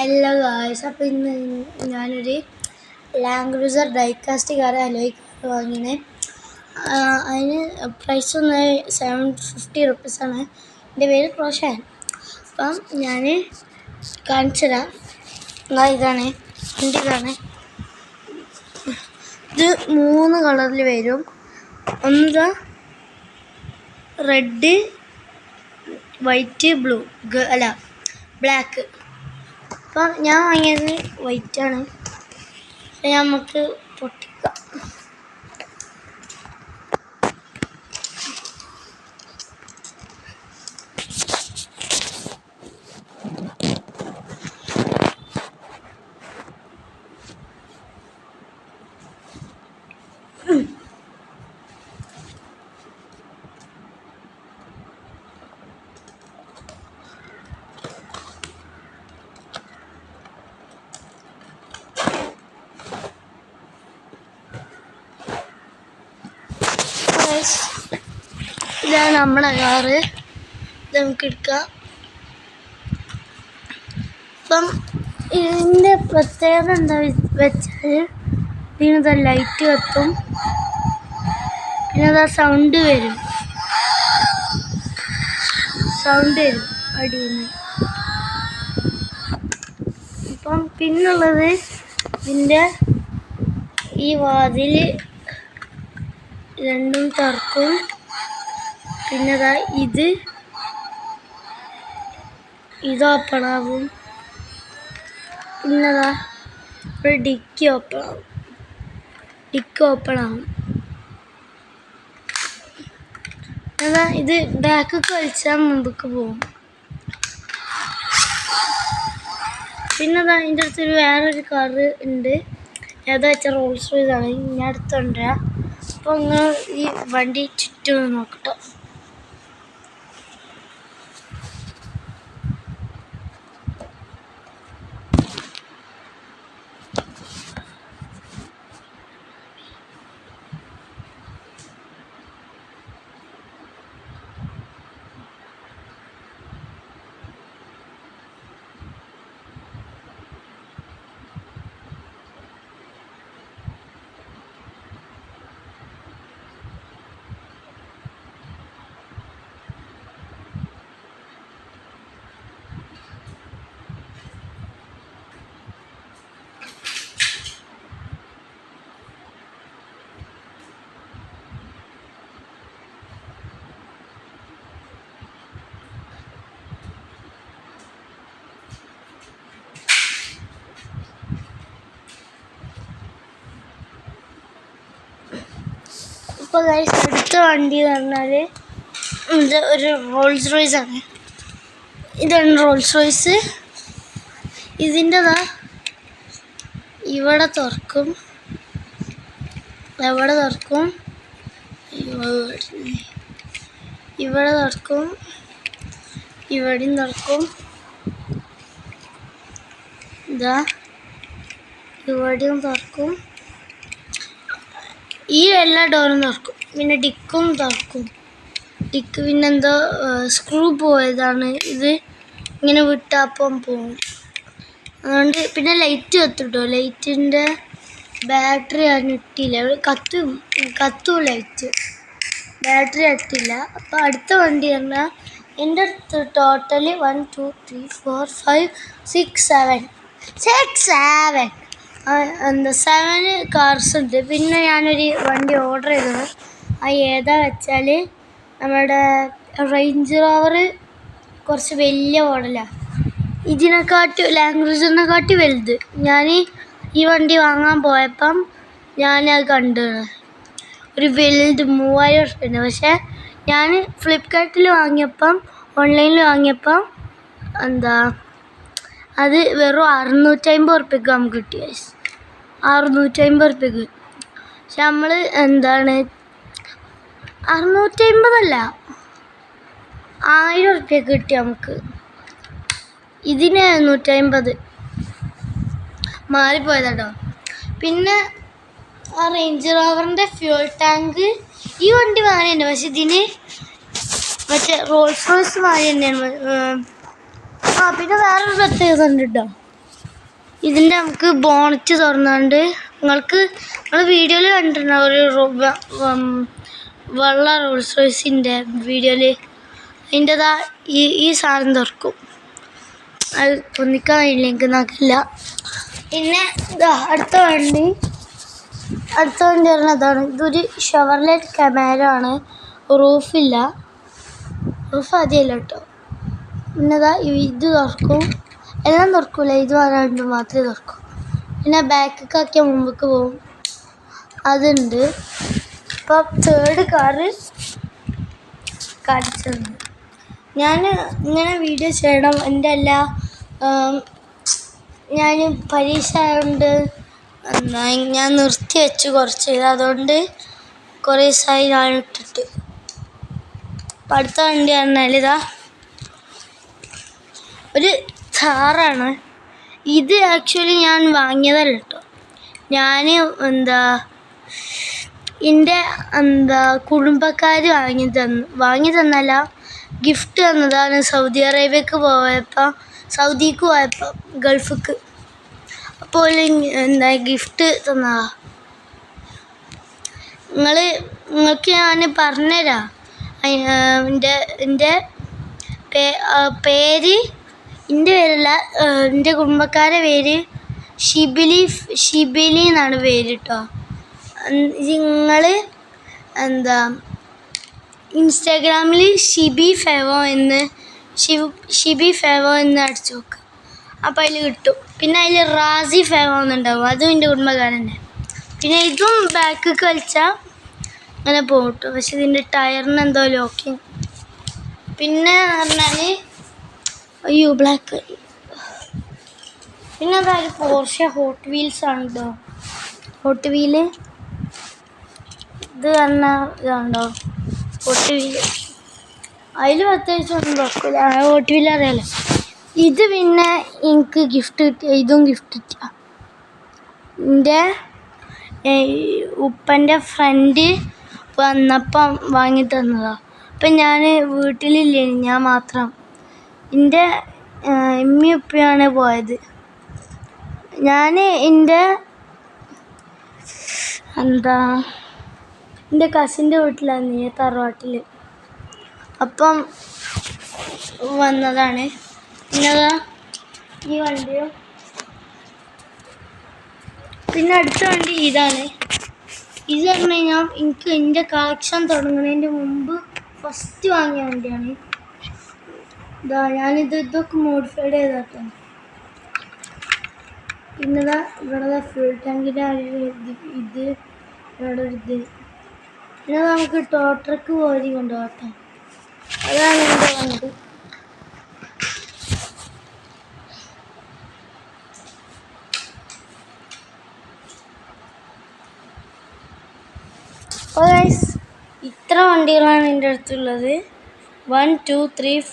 Hello guys, അപ്പോൾ ഇന്ന് ഞാനൊരു land cruiser die-cast car alloy car വാങ്ങിയത്. അതിന് പ്രൈസ് ഒന്ന് 750 റുപ്പീസാണ്. എൻ്റെ പേര് റോഷൻ. അപ്പം ഞാൻ കാണിച്ചു തരാം. ഇതാണ് ഇതാണ്. ഇത് 3 കളറിൽ വരും. ഒന്ന് റെഡ്, വൈറ്റ്, ബ്ലൂ അല്ല ബ്ലാക്ക്. അപ്പം ഞാൻ വാങ്ങിയത് വൈറ്റാണ്. നമുക്ക് പൊട്ടിക്കാം. ഇതാണ് നമ്മളെ കാറ്. ഇത് നമുക്ക് എടുക്കാം. അപ്പം ഇതിൻ്റെ പ്രത്യേകത എന്താ വെച്ചാൽ ഇതിന് ലൈറ്റ് കത്തും, പിന്നെ സൗണ്ട് വരും അടിയിൽ നിന്ന്. അപ്പം പിന്നുള്ളത് ഇതിൻ്റെ ഈ വാതിൽ രണ്ടും തുറക്കും. പിന്നെ ഇത് ഓപ്പണാവും. പിന്നെ ഒരു ഡിക്കി ഓപ്പണാവും. ഇത് ബാക്കൊക്കെ വലിച്ചാൽ മുമ്പൊക്കെ പോകും. പിന്നെ അതിൻ്റെ അടുത്തൊരു വേറൊരു കാറ് ഉണ്ട്. ഏതാ വെച്ചാൽ റോൾസ് റോയ്സ് ആണ്. ഞാൻ അടുത്തുകൊണ്ടുവരാം. അപ്പോൾ ഒന്ന് ഈ വണ്ടി ചുറ്റും നോക്കട്ടോ. ഇപ്പോൾ അടുത്ത വണ്ടി എന്ന് പറഞ്ഞാൽ ഇത് ഒരു റോൾസ് റോയ്സ് ആണ്. ഇതാണ് റോൾസ് റോയ്സ്. ഇതിൻ്റെതാ ഇവിടെ തുറക്കും, ഇവിടെ തുറക്കും, ഇവിടെയും തുറക്കും, ഇവിടെയും തുറക്കും. ഈ എല്ലാ ഡോറും തുറക്കും. പിന്നെ ഡിക്കും തുറക്കും. പിന്നെ എന്തോ സ്ക്രൂ പോയതാണ്. ഇത് ഇങ്ങനെ വിട്ടാപ്പം പോകും. അതുകൊണ്ട് പിന്നെ ലൈറ്റ് കത്തുട്ടോ. ലൈറ്റിൻ്റെ ബാറ്ററി ഇട്ടില്ല. കത്തും ലൈറ്റ്. ബാറ്ററി കത്തില്ല. അപ്പോൾ അടുത്ത വണ്ടി പറഞ്ഞാൽ എൻ്റെ അടുത്ത് ടോട്ടലി 1 2 3 4 5 6 7 7 കാർസ് ഉണ്ട്. പിന്നെ ഞാനൊരു വണ്ടി ഓർഡർ ചെയ്തത്. ഏതാ വെച്ചാൽ നമ്മുടെ റേഞ്ച് റോവർ കുറച്ച് വലിയ മോഡലാണ്. ലാൻഡ് ക്രൂസറിനെക്കാട്ടി വലുത്. ഞാൻ ഈ വണ്ടി വാങ്ങാൻ പോയപ്പം ഞാനത് കണ്ടു. ഒരു വലുത് 3000 ഉറുപ്പ്യൻ്റെ. പക്ഷേ ഞാൻ ഫ്ലിപ്കാർട്ടിൽ വാങ്ങിയപ്പം, ഓൺലൈനിൽ വാങ്ങിയപ്പം അത് വെറും 650 ഉറുപ്പ്യക്ക് നമുക്ക് കിട്ടി. 650 ഉറുപ്പ്യക്ക്. പക്ഷെ നമ്മൾ 650 1000 ഉറുപ്പ്യക്ക് കിട്ടി നമുക്ക്. ഇതിന് 150 മാറിപ്പോയതാട്ടോ. പിന്നെ ആ റേഞ്ച് റോവറിൻ്റെ ഫ്യൂൽ ടാങ്ക് ഈ വണ്ടി വാങ്ങിയുണ്ട്. പക്ഷെ ഇതിന് മറ്റേ റോൾസ് റോയ്സ് വാങ്ങി തന്നെയാണ്. പിന്നെ വേറൊരു പ്രത്യേകത ഉണ്ട് കേട്ടോ. ഇതിൻ്റെ നമുക്ക് ബോണറ്റ് തുറന്നുകൊണ്ട് നിങ്ങൾ വീഡിയോയിൽ കണ്ടിട്ടുണ്ടാവും ഒരു വെള്ള റോൾസ് റോയ്സിൻ്റെ വീഡിയോയിൽ അതിൻ്റെതാ ഈ സാധനം തുറക്കും. അത് പൊന്നിക്കാൻ കഴിയില്ല, എനിക്ക് നോക്കില്ല. പിന്നെ ഇതാ അടുത്ത വണ്ടി പറഞ്ഞാൽ അതാണ്. ഇതൊരു ഷെവർലെറ്റ് കമാരോ ആണ്. റൂഫില്ല, റൂഫ് ആദ്യമല്ല കേട്ടോ. പിന്നെ ഇതാ ഇത് തുറക്കും, എല്ലാം തുറക്കൂല, ഇത് പറയാണ്ട് മാത്രമേ തുറക്കൂ. പിന്നെ ബാക്കൊക്കെ ആക്കിയാൽ മുമ്പേക്ക് പോകും, അതുണ്ട്. ഇപ്പം തേർഡ് കാറ് കാണിച്ചിട്ടുണ്ട്. ഞാൻ ഇങ്ങനെ വീഡിയോ ചെയ്യണം എൻ്റെ എല്ലാ ഞാൻ പരീക്ഷ ആയതുകൊണ്ട് ഞാൻ നിർത്തി വെച്ചു കുറച്ച്, അതുകൊണ്ട് കുറേ ദിവസമായി ഞാൻ ഇട്ടിട്ട്. അപ്പം അടുത്ത വണ്ടി പറഞ്ഞാൽ ഇതാ ഒരു കാറാണ്. ഇത് ആക്ച്വലി ഞാൻ വാങ്ങിയതല്ല കേട്ടോ. ഞാൻ എൻ്റെ കുടുംബക്കാർ വാങ്ങി തന്നല്ല, ഗിഫ്റ്റ് തന്നതാണ്. സൗദിക്ക് പോയപ്പോൾ ഗൾഫിക്ക് അപ്പോൾ ഗിഫ്റ്റ് തന്നതാ. നിങ്ങൾക്ക് ഞാൻ പറഞ്ഞുതരാം. എൻ്റെ പേര്, എൻ്റെ പേരല്ല, എൻ്റെ കുടുംബക്കാരുടെ പേര് ഷിബിലി എന്നാണ് പേര് കേട്ടോ. നിങ്ങൾ ഇൻസ്റ്റാഗ്രാമിൽ ഷിബി ഫെവോ എന്ന് അടിച്ചു നോക്കുക, അപ്പോൾ അതിൽ കിട്ടും. പിന്നെ അതിൽ റാസി ഫെവോ എന്നുണ്ടാവും, അതും എൻ്റെ കുടുംബക്കാരൻ തന്നെ. പിന്നെ ഇതും ബാക്ക് കളിച്ചാൽ അങ്ങനെ പോകും കേട്ടോ. പക്ഷെ ഇതിൻ്റെ ടയറിന് എന്തോ ലോക്കിങ്. പിന്നെ പറഞ്ഞാൽ അയ്യോ ബ്ലാക്ക്. പിന്നെ അതായത് പോർഷെ ഹോട്ട് വീൽസ് ആണ് കേട്ടോ. ഹോട്ട് വീല് ഇത് പറഞ്ഞാൽ ഇതാണോ ഹോട്ട് വീല്. അതിൽ പ്രത്യേകിച്ച് ഒന്നും നോക്കില്ല, ഹോട്ട് വീൽ അറിയാലോ. ഇത് പിന്നെ എനിക്ക് ഗിഫ്റ്റ് കിട്ടിയ, ഇതും ഗിഫ്റ്റ് കിട്ടിയ എൻ്റെ ഉപ്പൻ്റെ ഫ്രണ്ട് വന്നപ്പം വാങ്ങി തന്നതാണ്. അപ്പം ഞാൻ വീട്ടിലില്ലേ, ഞാൻ മാത്രം. എൻ്റെ ഉമ്മയും ഉപ്പയാണ് പോയത്. ഞാൻ എൻ്റെ കസിൻ്റെ വീട്ടിലാണ്, തറവാട്ടിൽ. അപ്പം വന്നതാണ്. പിന്നെ ഈ വണ്ടിയും. പിന്നെ അടുത്ത വണ്ടി ഇതാണ്. ഇത് പറഞ്ഞു കഴിഞ്ഞാൽ എനിക്ക് എൻ്റെ കളക്ഷൻ തുടങ്ങുന്നതിൻ്റെ മുമ്പ് ഫസ്റ്റ് വാങ്ങിയ വണ്ടിയാണ്. ഇതൊക്കെ മോഡിഫൈഡ് ചെയ്താട്ടോ. പിന്നെ ഇവിടെ ഫ്യൂൾ ടാങ്കിൻ്റെ ഇത് ഇവിടെ ഒരു ഇത്. പിന്നെ നമുക്ക് ടോ ട്രക്ക് പോയി കൊണ്ടുപോകട്ടോ. അതാണ് എൻ്റെ വണ്ടി. ഇത്ര വണ്ടികളാണ് എൻ്റെ അടുത്തുള്ളത്. 1 2 3